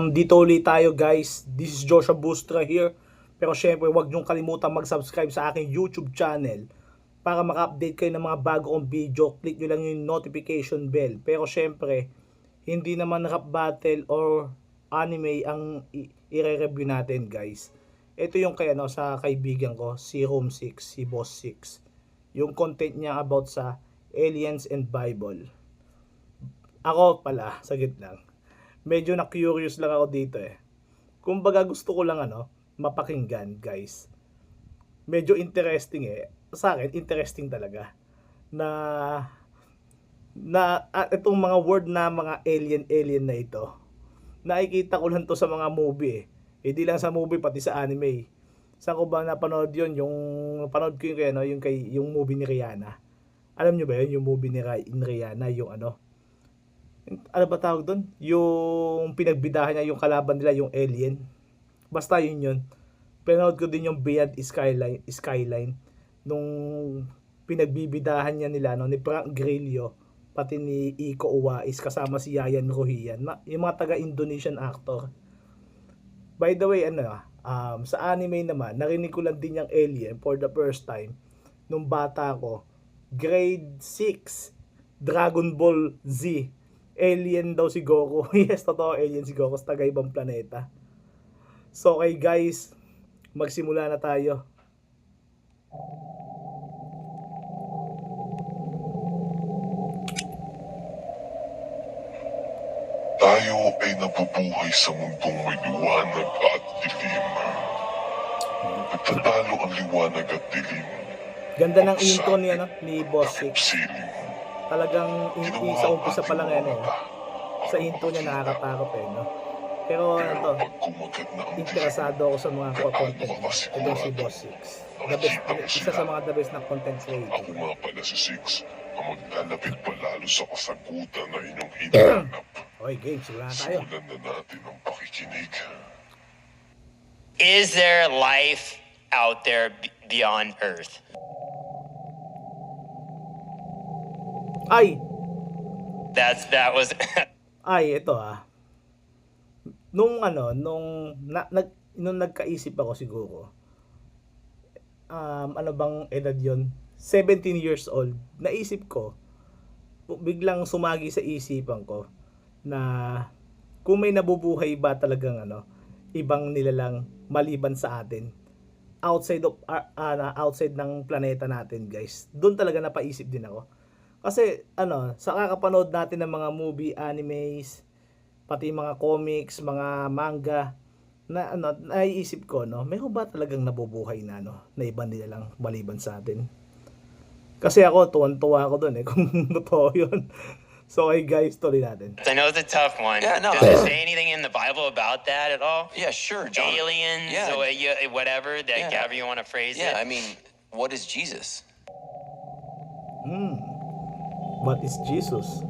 Dito ulit tayo guys. This is Joshua Bustra here. Pero syempre huwag niyong kalimutan mag-subscribe sa aking YouTube channel para maka-update kayo ng mga bago kong video. Click nyo lang yung notification bell. Pero syempre, hindi naman rap battle or anime ang i-review natin guys. Ito yung kay sa kaibigan ko, si Room 6, si Boss 6. Yung content niya about sa aliens and Bible. Ako pala, saglit lang. Medyo na-curious lang ako dito eh. Kumbaga gusto ko lang mapakinggan guys. Medyo interesting eh. Sa akin, interesting talaga. Itong mga word na mga alien na ito. Nakikita ko lang to sa mga movie eh. Hindi lang sa movie, pati sa anime. Saan ko ba napanood yun? Yung napanood ko yung movie ni Rihanna. Alam nyo ba yun? Yung movie ni Rihanna, yung ano ba tawag doon? Yung pinagbidahan niya, yung kalaban nila, yung alien. Basta yun. Pinanood ko din yung Beyond Skyline nung pinagbibidahan niya nila ni Frank Grillo pati ni Iko Uwais kasama si Yayan Ruhian, yung mga taga-Indonesian actor. By the way, sa anime naman, narinig ko lang din yung alien for the first time nung bata ko. Grade 6, Dragon Ball Z. Alien daw si Goku. Yes, totoo, alien si Goku sa taga-ibang planeta. So, okay guys, magsimula na tayo. Tayo ay nabubuhay sa mundong may liwanag at dilim. Nagtatalo ang liwanag at dilim. Ganda ng intro ni Boss 6. Silim. Talagang sa umpisa pa lang sa intro niya nakakatakot Pero interesado ako sa mga content. Ito si Boss 6. Isa sa mga the best na content creator. Ako nga pala si Six, ang maglalapit palalo sa kasagutan na inyong hinahanap. Okay, game. Sigura na tayo. Simulan na natin ang pakikinig. Is there life out there beyond Earth? Ay! That was Ay, ito Nung nagkaisip ako siguro, ano bang edad yon? 17 years old. Naisip ko, biglang sumagi sa isipan ko na kung may nabubuhay ba talagang ibang nilalang maliban sa atin outside ng planeta natin guys. Doon talaga napaisip din ako. Kasi sa kakapanood natin ng mga movie, animes, pati mga comics, mga manga, na naiisip ko mayroon ba talagang nabubuhay na na ibang nila lang maliban sa atin? Kasi ako tuwan-tuwa ako doon kung totoo 'yun. So hey guys, tuloy natin. I know it's a tough one. Yeah, no. Does it say anything in the Bible about that at all? Yeah, sure, John. Aliens, Yeah. or whatever, however you want to phrase it. Yeah, I mean, what is Jesus? What is Jesus?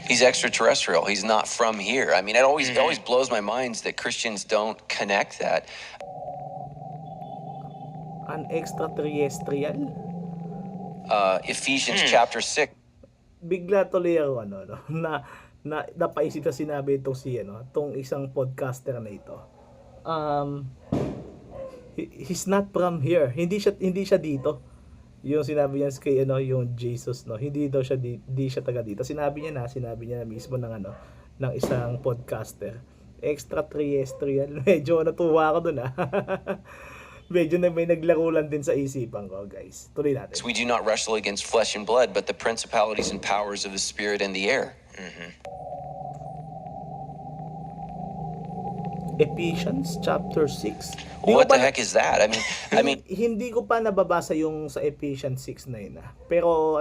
He's extraterrestrial. He's not from here. I mean, it always blows my mind that Christians don't connect that. An extraterrestrial? Ephesians chapter 6. Bigla tuloy ako na napaisip sa sinabi itong itong isang podcaster na ito. He's not from here. Hindi siya dito. Yung sinabi niya kay yung Jesus hindi siya taga dito. Sinabi niya na mismo ng isang podcaster. Extraterrestrial. Medyo natuwa ako doon Medyo may naglaro lang din sa isipan ko, guys. Tuloy natin. We do not wrestle against flesh and blood, but the principalities and powers of the spirit and the air. Ephesians chapter 6. What the heck is that? I mean, hindi ko pa nababasa yung sa Ephesians 6 na yun Pero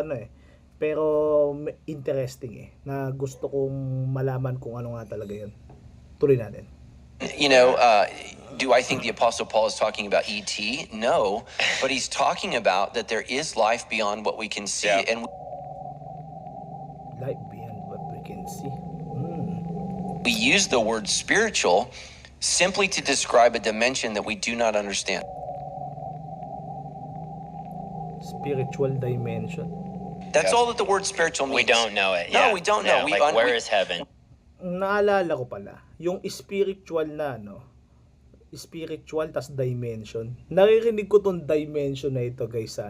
pero interesting na gusto kong malaman kung ano nga talaga yun. Tuloy natin. Do I think the Apostle Paul is talking about E.T.? No, but he's talking about that there is life beyond what we can see. Yeah. And Life beyond what we can see. we use the word spiritual simply to describe a dimension that we do not understand. Spiritual dimension. That's all that the word spiritual means. We don't know it. No, yeah. we don't know. Yeah, where is heaven? naalala ko pala, yung spiritual na spiritual tas dimension. Naririnig ko tong dimension na ito guys sa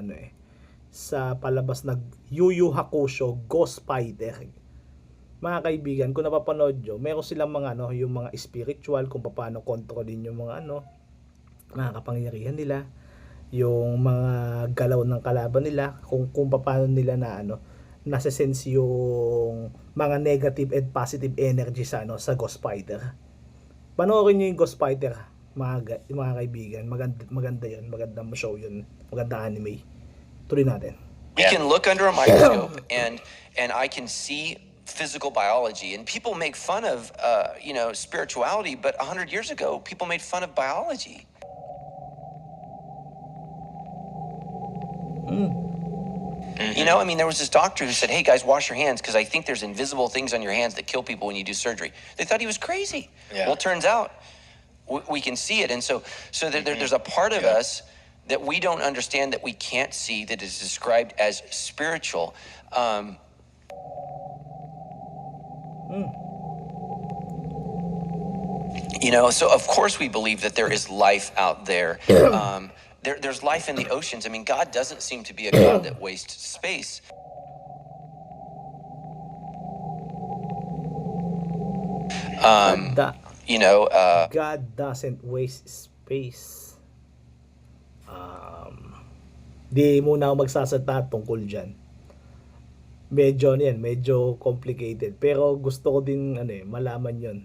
sa palabas na Yu Yu Hakusho Ghost Fighter. Mga kaibigan, kung napapanood nyo, meron silang mga yung mga spiritual, kung paano kontrolin yung mga mga kapangyarihan nila, yung mga galaw ng kalaban nila, kung paano nila nasa-sense yung mga negative and positive energy sa sa Ghost Fighter. Panoorin niyo yung Ghost Fighter, mga kaibigan. Maganda 'yun, magandang show 'yun, magandang anime. Tuloy natin. We can look under a microscope and I can see physical biology, and people make fun of spirituality, but 100 years ago people made fun of biology. You know, I mean, there was this doctor who said, "Hey guys, wash your hands because I think there's invisible things on your hands that kill people when you do surgery." They thought he was crazy. Yeah. Well, it turns out we can see it, and so there's a part of us that we don't understand, that we can't see, that is described as spiritual. You know, so of course we believe that there is life out there. There's life in the oceans. I mean, God doesn't seem to be a God that wastes space. God, You know, God doesn't waste space. Di muna ako magsasalita tungkol dyan. Medyo complicated. Pero gusto ko din malaman yon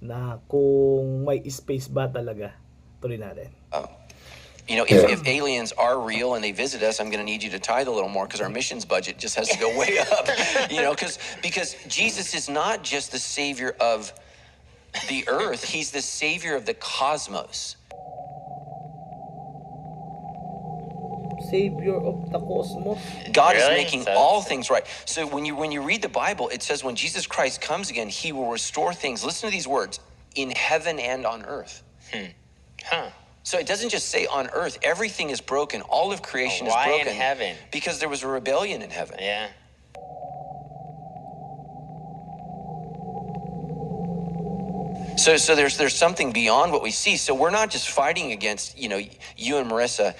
na kung may space ba talaga. Tuloy natin. you know, if aliens are real and they visit us, I'm going to need you to tithe a little more because our missions budget just has to go way up. You know, because Jesus is not just the savior of the earth; he's the savior of the cosmos. Savior of the cosmos. God is Really? making all things right. So when you read the Bible, it says when Jesus Christ comes again, he will restore things. Listen to these words: in heaven and on earth. Huh. So it doesn't just say on earth. Everything is broken. All of creation is Why in broken. heaven? Because there was a rebellion in heaven. Yeah. So there's something beyond what we see. So we're not just fighting against, you know, you and Marissa,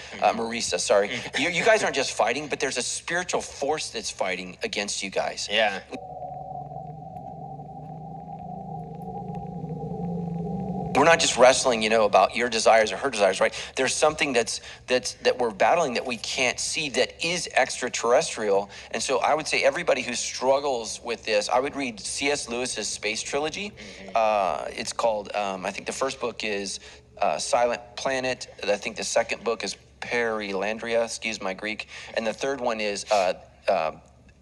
sorry. You guys aren't just fighting, but there's a spiritual force that's fighting against you guys. Yeah. We're not just wrestling, you know, about your desires or her desires, right? There's something that we're battling that we can't see, that is extraterrestrial. And so I would say everybody who struggles with this, I would read C.S. Lewis's Space Trilogy. It's called, I think the first book is Silent Planet. I think the second book is Perilandria, excuse my Greek. And the third one is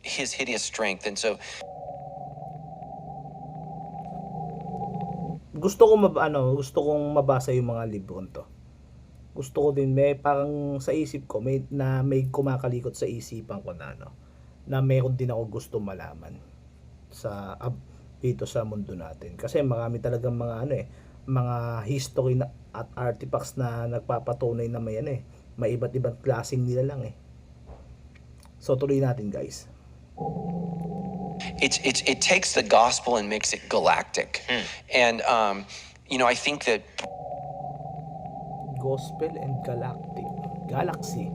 His Hideous Strength. And so gusto kong mabasa yung mga libro to. Gusto ko din, may parang sa isip ko may kumakalikot sa isipan ko na mayroon din ako gusto malaman sa dito sa mundo natin. Kasi marami talagang mga mga history at artifacts na nagpapatunay na may iba't ibang klaseng nila lang. So tuloy natin, guys. it takes the gospel and makes it galactic. And you know, I think that Gospel and galaxy.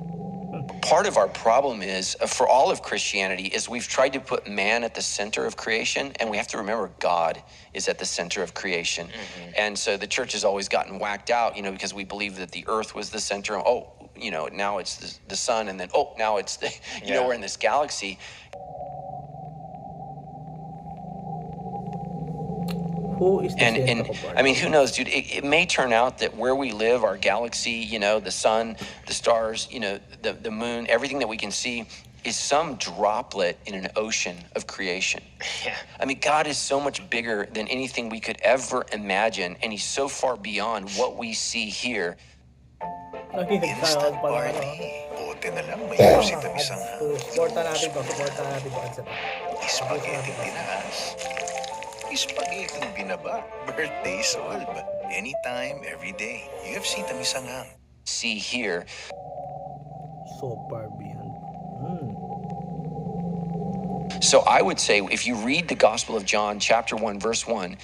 part of our problem is for all of Christianity is we've tried to put man at the center of creation, and we have to remember God is at the center of creation. And so the church has always gotten whacked out, you know, because we believe that the earth was the center. Oh, you know, now it's the sun, and then now it's the you know, we're in this galaxy. Who is the center And of our I mean, who knows, dude? It may turn out that where we live, our galaxy, you know, the sun, the stars, you know, the moon, everything that we can see is some droplet in an ocean of creation. Yeah. I mean, God is so much bigger than anything we could ever imagine, and He's so far beyond what we see here. Instant Buti na lang may music na isang Supportan natin to. spaghetti tinaas. Spaghetti binaba. Birthday solve. Anytime, every day. UFC tamisangang. See here. So far beyond. So I would say if you read the Gospel of John, chapter 1, verse 1,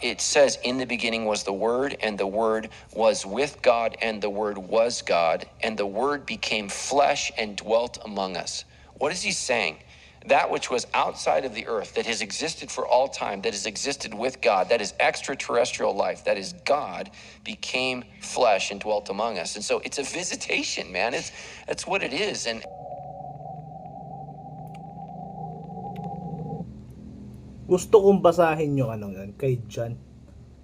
it says, in the beginning was the Word, and the Word was with God, and the Word was God, and the Word became flesh and dwelt among us. What is he saying? That which was outside of the earth, that has existed for all time, that has existed with God, that is extraterrestrial life, that is God, became flesh and dwelt among us. And so it's a visitation, man. That's what it is. And Gusto kong basahin yung ano yan kay John,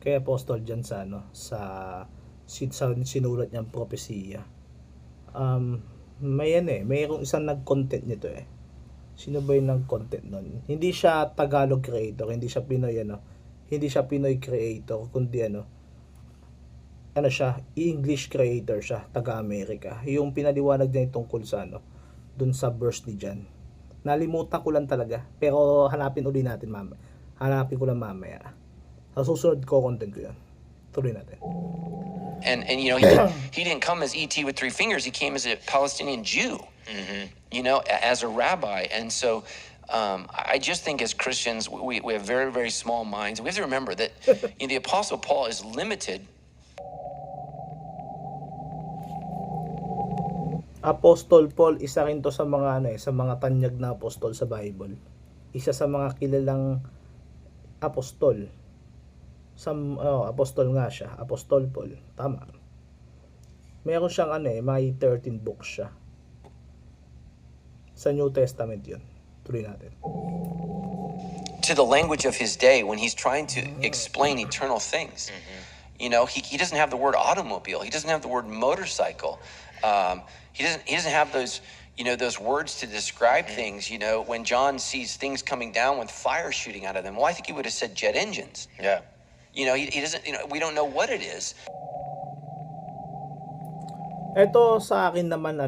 kay Apostol John sa ano sa sinulat niyang propesiya. May mayroong isang nag-content nito eh. Sino ba yung nag-content nun? Hindi siya Tagalog creator, hindi siya Pinoy hindi siya Pinoy creator, kundi siya, English creator siya, taga-Amerika. Yung pinaliwanag niya tungkol sa dun sa verse ni John. Nalimutan ko lang talaga, pero hanapin uli natin mamaya. Hanapin ko lang mamaya. Sa susunod ko content ko 'yan. Tuloy natin. And he didn't come as ET with three fingers. He came as a Palestinian Jew, as a rabbi. And so I just think as Christians, we have very, very small minds. We have to remember that the Apostle Paul is limited. Apostol Paul, isa rin to sa mga sa mga tanyag na apostol sa Bible. Isa sa mga kilalang apostol. Apostol nga siya, Apostol Paul. Tama. Meron siyang may 13 books siya. Sa New Testament 'yun. Tuloy natin. To the language of his day when he's trying to explain eternal things. He doesn't have the word automobile. He doesn't have the word motorcycle. He doesn't have those words to describe things. When John sees things coming down with fire shooting out of them, well, I think he would have said jet engines. Yeah. He doesn't. We don't know what it is. Ito sa akin naman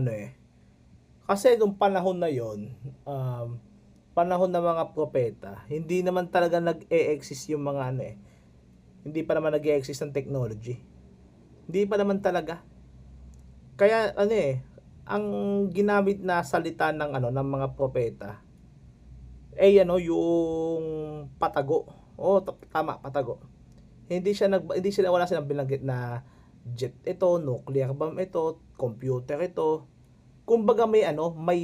kasi nung panahon na 'yon, panahon ng mga propeta, hindi naman talaga nag-e-exist yung mga hindi pa naman nag-e-exist ang technology. Hindi pa naman talaga. Kaya ang ginamit na salita ng ng mga propeta yung patago. Tama, patago. Hindi sila wala silang binanggit na jet ito, nuclear bomb ito, computer ito. Kumbaga may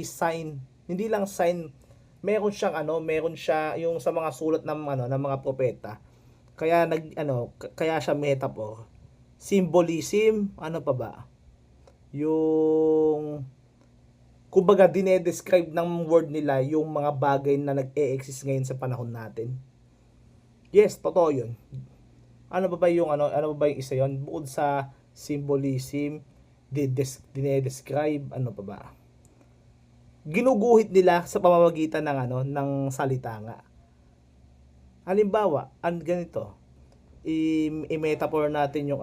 sign. Hindi lang sign, meron siya yung sa mga sulat ng mga propeta. Kaya kaya siya metaphor. Symbolism, pa ba? Yung kumbaga dinedescribe ng word nila yung mga bagay na nag-e-exist ngayon sa panahon natin. Yes, totoo 'yun. Ano ba yung isa 'yon? Bukod sa symbolism, dinedescribe, pa ba? Ginuguhit nila sa pamamagitan ng salita nga. Halimbawa, ganito. I-metaphor natin yung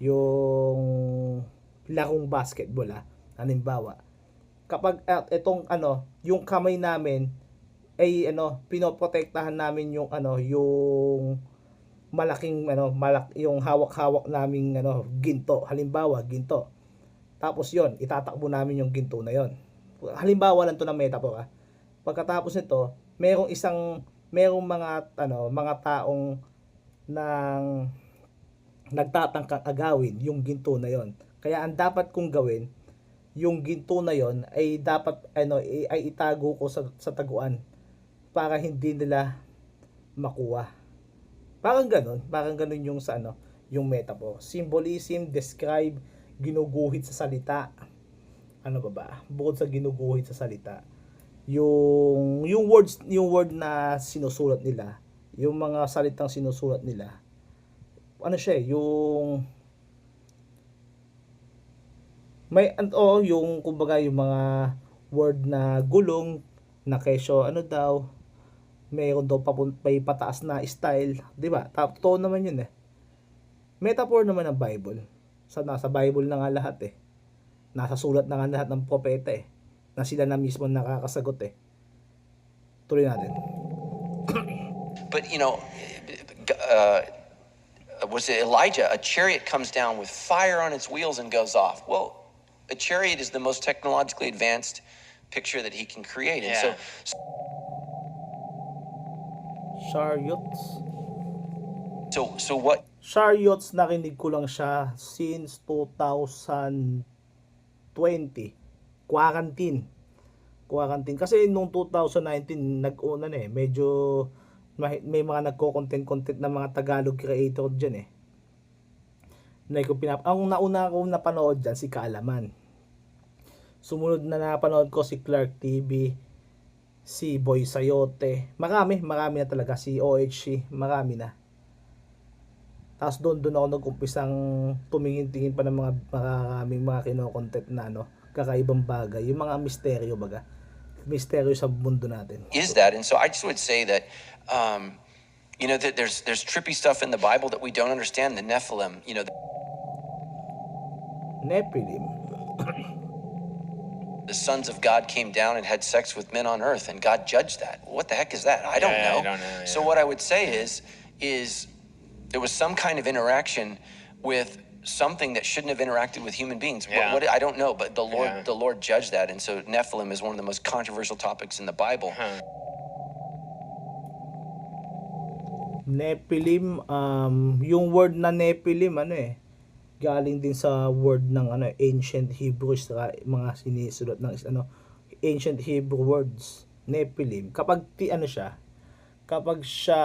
yung larong basketball halimbawa. Kapag yung kamay namin ay pinoprotektahan namin yung yung malaking yung hawak-hawak naming ginto, halimbawa ginto. Tapos yon, itatakbo namin yung ginto na yon. Halimbawa lang to ng metaphor. Pagkatapos nito, merong mga taong nagtatangkang agawin yung ginto na yon. Kaya ang dapat kong gawin, yung ginto na yon ay dapat ay itago ko sa taguan para hindi nila makuha. Parang ganun yung yung metaphor. Symbolism, describe, ginuguhit sa salita. Ano ba? Bukod sa ginuguhit sa salita, yung word na sinusulat nila, yung mga salitang sinusulat nila. Yung may yung kumbaga yung mga word na gulong na kesyo mayroon daw may pataas na style, 'di ba? Totoo naman 'yun Metaphor naman ng Bible. Nasa Bible na nga lahat Nasa sulat na nga lahat ng propeta na sila na mismo nakakasagot Tuloy natin. But was it Elijah? A chariot comes down with fire on its wheels and goes off. Well, a chariot is the most technologically advanced picture that he can create. And so Chariots. So what Chariots, narinig ko lang siya since 2020. Quarantine. Kasi nung 2019, nag-una na eh. Medyo may mga nagko-content na mga Tagalog creator dyan eh. Ang nauna ko napanood dyan, si Kaalaman. Sumunod na napanood ko si Clark TV, si Boy Sayote. Marami na talaga. Si OHC, marami na. Tapos doon ako nag-umpisang tumingin-tingin pa ng mga maraming mga kino-content na kakaibang bagay. Yung mga misteryo baga. Misteryo sa mundo natin. is that? And so I just would say that, that there's trippy stuff in the Bible that we don't understand. The Nephilim, Nephilim. the sons of God came down and had sex with men on earth, and God judged that. What the heck is that? I don't Yeah, know. I don't know, So yeah. what I would say is there was some kind of interaction with something that shouldn't have interacted with human beings. Yeah. What I don't know, but the Yeah. Lord judged that, and so Nephilim is one of the most controversial topics in the Bible. Nephilim, yung word na Nephilim, galing din sa word ng ancient Hebrew, mga sinisulat ng ancient Hebrew words. Nephilim. Kapag kapag siya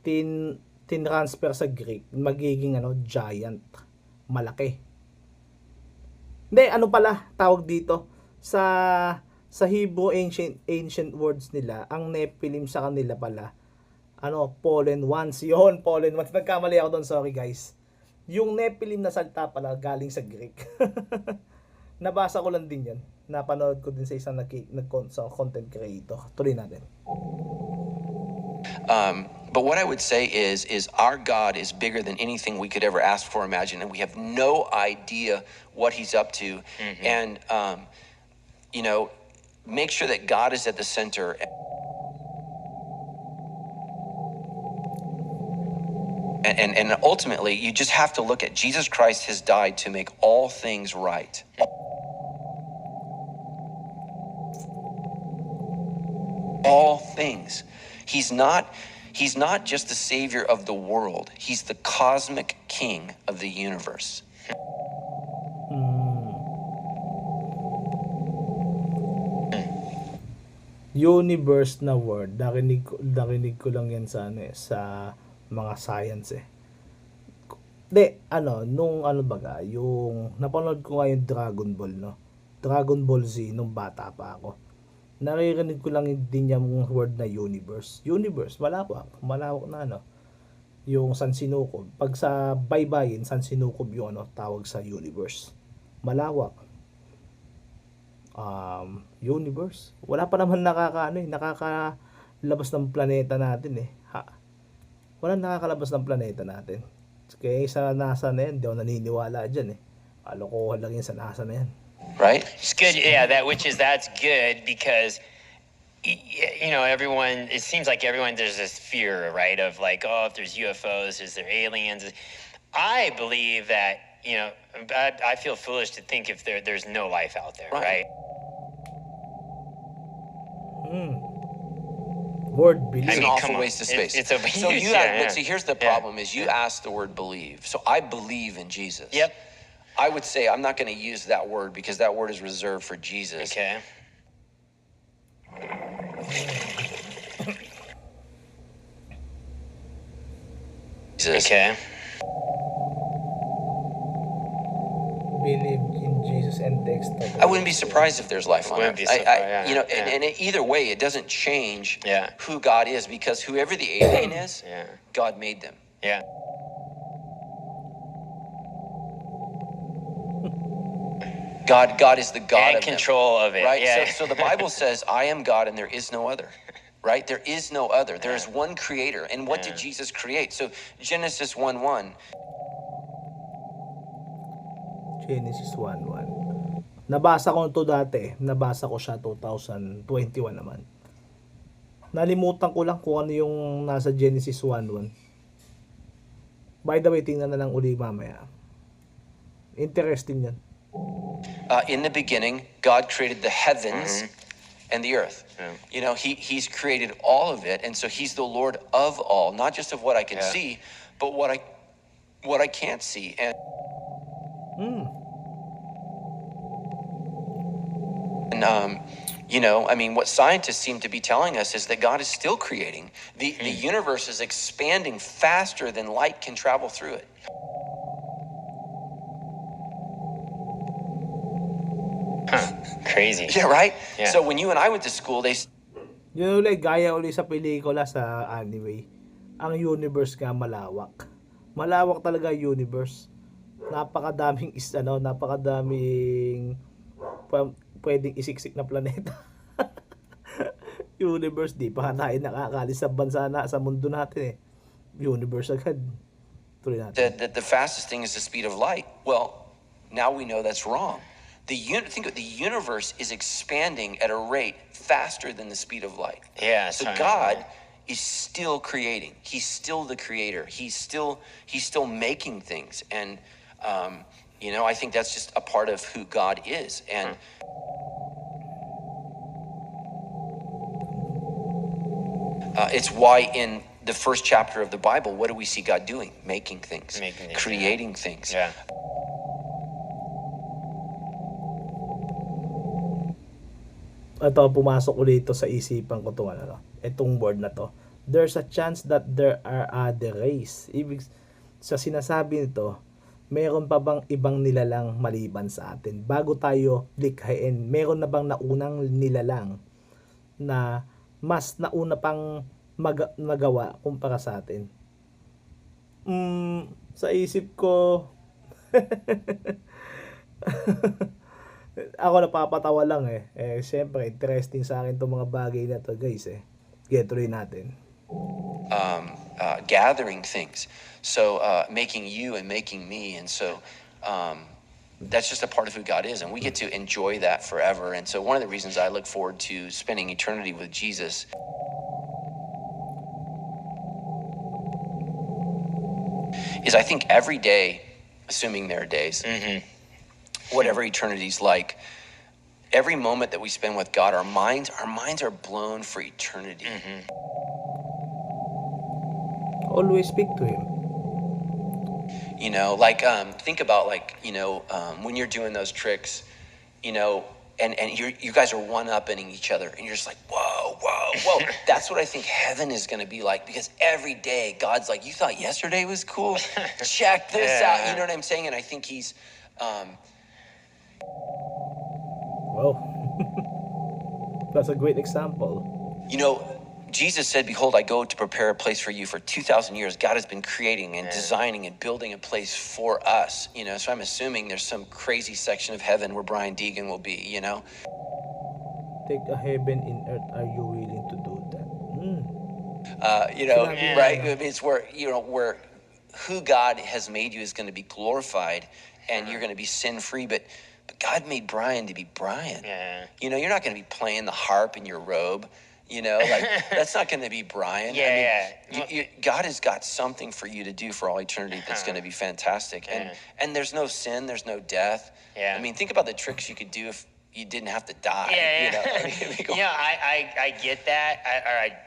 tin-transfer sa Greek, magiging giant, malaki. Hindi, tawag dito sa Hebrew ancient words nila, ang Nephilim sa kanila pala fallen ones. Yun, fallen ones. Nagkamali ako doon, sorry guys. Yung Nephilim na salita pala galing sa Greek. Nabasa ko lang din 'yan. Napanood ko din sa isang content creator. Tuloy natin. But what I would say is our God is bigger than anything we could ever ask for or imagine, and we have no idea what He's up to. And make sure that God is at the center. And ultimately, you just have to look at Jesus Christ has died to make all things right. All things. He's not just the savior of the world. He's the cosmic king of the universe. Universe na word. Narinig ko lang yan sa sa mga science eh. Yung napanood ko nga yung Dragon Ball, Dragon Ball Z nung bata pa ako. Naririnig ko lang din yung word na universe. Universe, malawak na yung San Sinukob. Pag sa baybayin, San Sinukob yung tawag sa universe. Malawak. Universe. Wala pa naman nakakalabas ng planeta natin eh. Wala nakakalabas ng planeta natin. Kaya sa NASA na yan, di ako naniniwala dyan eh. Kalokohan lang yan sa NASA na yan. Right? It's good, yeah. That's good because everyone. It seems like everyone there's this fear, right, of like, oh, if there's UFOs, is there aliens? I believe that I feel foolish to think if there's no life out there, right? Word believe. It's an come awful on. waste of space. It's a so huge, you yeah, but yeah. see, here's the problem: is you asked the word believe. So I believe in Jesus. Yep. I would say I'm not going to use that word because that word is reserved for Jesus. Okay. Jesus. Okay. Believe in Jesus and text. I wouldn't be surprised if there's life on Wouldn't Earth. be surprised, yeah, And either way, it doesn't change Yeah. who God is because whoever the alien is, Yeah. God made them. Yeah. God is the God And of them, control of it. right? Yeah. So the Bible says, "I am God, and there is no other." Right? There is no other. There is one Creator. And what did Jesus create? So Genesis 1:1. Genesis 1:1. Nabasa ko ito dati. Nabasa ko siya 2021 naman. Nalimutan ko lang kung ano yung nasa Genesis 1:1. By the way, tingnan na lang uli mamaya. Interesting yan. In the beginning, God created the heavens and the earth. Yeah. You know, he's created all of it, and so he's the Lord of all, not just of what I can Yeah. see, but what I can't see. And you know, I mean, what scientists seem to be telling us is that God is still creating. The universe is expanding faster than light can travel through it. Crazy. Yeah, right? Yeah. So when you and I went to school, they Yun ulit, gaya ulit sa pelikula sa anime. Ang universe nga malawak. Malawak talaga yung universe. Napakadaming napakadaming pwedeng isiksik na planeta. Universe, di pa tayo nakakalis sa bansa na sa mundo natin eh. Universe agad. Tuloy natin. that the fastest thing is the speed of light. Well, now we know that's wrong. Think of the universe is expanding at a rate faster than the speed of light. Yeah. So sorry. God is still creating. He's still the creator. He's still making things, and you know, I think that's just a part of who God is. And it's why in the first chapter of the Bible, what do we see God doing? Making things, Making things, creating things. Yeah. Ito, pumasok ulit ito sa isipan ko itong word na to. There's a chance that there are other race. Ibig sa sinasabi nito, meron pa bang ibang nilalang maliban sa atin? Bago tayo likhain, meron na bang naunang nilalang na mas nauna pang magawa kumpara sa atin? Sa isip ko, ako napapatawa lang siyempre, interesting sa akin itong mga bagay na to guys Get tuloy natin. Gathering things. So making you and making me. And so that's just a part of who God is. And we get to enjoy that forever. And so one of the reasons I look forward to spending eternity with Jesus is I think every day, assuming there are days, whatever eternity's like, every moment that we spend with God, our minds are blown for eternity. Always speak to Him. You know, like think about when you're doing those tricks, you know, and you guys are one-upping each other, and you're just like, whoa. That's what I think heaven is going to be like, because every day God's like, you thought yesterday was cool? Check this out. You know what I'm saying? And I think He's Wow. That's a great example. you know, Jesus said, behold, I go to prepare a place for you. For 2,000 years, God has been creating and designing and building a place for us, you know. So I'm assuming there's some crazy section of heaven where Brian Deegan will be, you know. Take a heaven in earth. Are you willing to do that? You know, Yeah. right? I mean, it's where, you know, where who God has made you is going to be glorified, and you're going to be sin-free, but God made Brian to be Brian. Yeah. You know, you're not going to be playing the harp in your robe. You know, like that's not going to be Brian. God has got something for you to do for all eternity that's going to be fantastic. And there's no sin, there's no death. Yeah. I mean, think about the tricks you could do if you didn't have to die. Yeah. You know, I mean, I get that.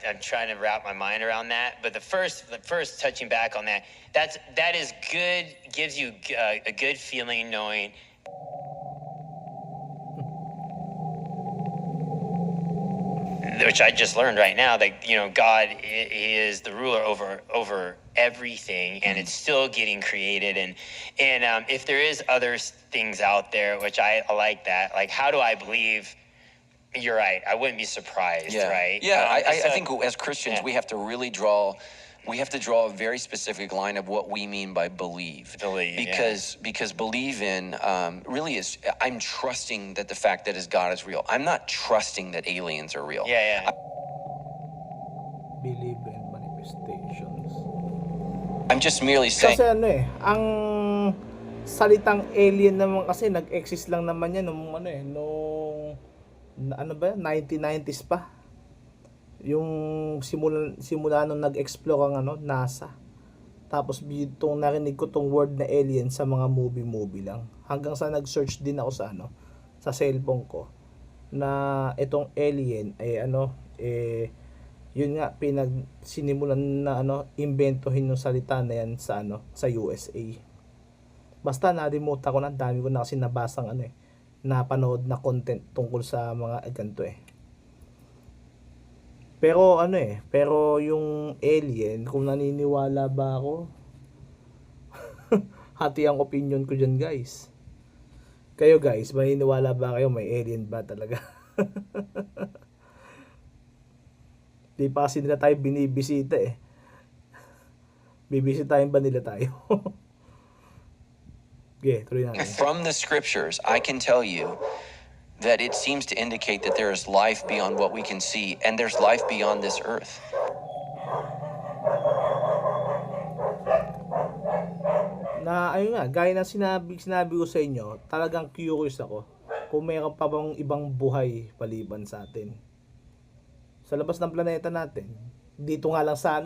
I'm trying to wrap my mind around that. But the first touching back on that is good. Gives you a good feeling knowing. Which I just learned right now, that, you know, God is the ruler over everything, and it's still getting created. And if there is other things out there, which I like that, like, how do I believe? You're right. I wouldn't be surprised, right? Yeah, I So- think as Christians, yeah. we have to really draw a very specific line of what we mean by believe. Believe, because believe in really is, I'm trusting that the fact that His God is real. I'm not trusting that aliens are real. Yeah. Believe in manifestations. I'm just merely saying. Kasi ang salitang alien naman kasi nag-exist lang naman yan nung 1990s pa. Yung simula nung nag-explore ang NASA. Tapos itong narinig ko tong word na alien sa mga movie lang. Hanggang sa nag-search din ako sa sa cellphone ko. na itong alien ay yun nga sinimulan na imbentohin yung salita na yan sa sa USA. Basta nalimutan ko na, dami ko na kasi nabasang napanood na content tungkol sa mga ganito Pero pero yung alien, kung naniniwala ba ako, hati ang opinion ko dyan, guys. Kayo guys, maniniwala ba kayo may alien ba talaga? Di pa kasi nila tayo binibisita Bibisitahin ba nila tayo? Okay, tuloy natin. From the scriptures, I can tell you that it seems to indicate that there is life beyond what we can see, and there's life beyond this earth. Ayun nga, gaya ng sinabi ko sa inyo, talagang curious ako kung mayroon pa bang ibang buhay paliban sa atin. Sa labas ng planeta natin. Dito nga lang sa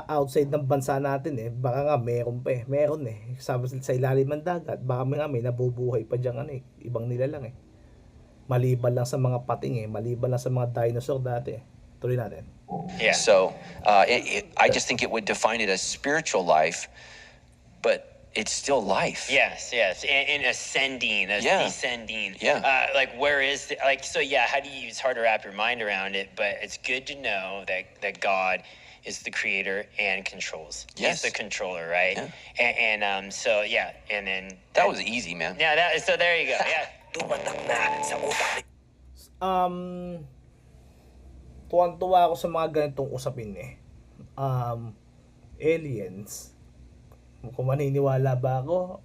outside ng bansa natin baka nga meron pa meron sa ilalim ng dagat, baka may nabubuhay pa diyan ibang nilalang maliban lang sa mga pating maliban lang sa mga dinosaur dati. Tuloy natin. Yeah. So I just think it would define it as spiritual life, but it's still life. Yes, and ascending, Yeah. descending. Yeah. Like where is so? Yeah, how do you? It's hard to wrap your mind around it, but it's good to know that God is the creator and controls. Yes. He's the controller, right? Yeah. And so yeah, and then That was easy, man. yeah. So there you go. Yeah. Tuwan-tuwa ako sa mga ganitong usapin aliens, kung maniniwala ba ako,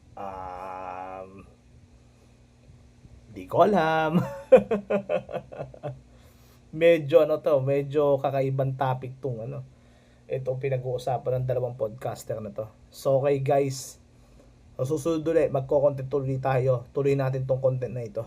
di ko alam. Medyo medyo kakaibang topic tong itong pinag-uusapan ng dalawang podcaster na to. So okay guys, susunod ulit magko-content tuloy tayo. Tuloy natin tong content na ito.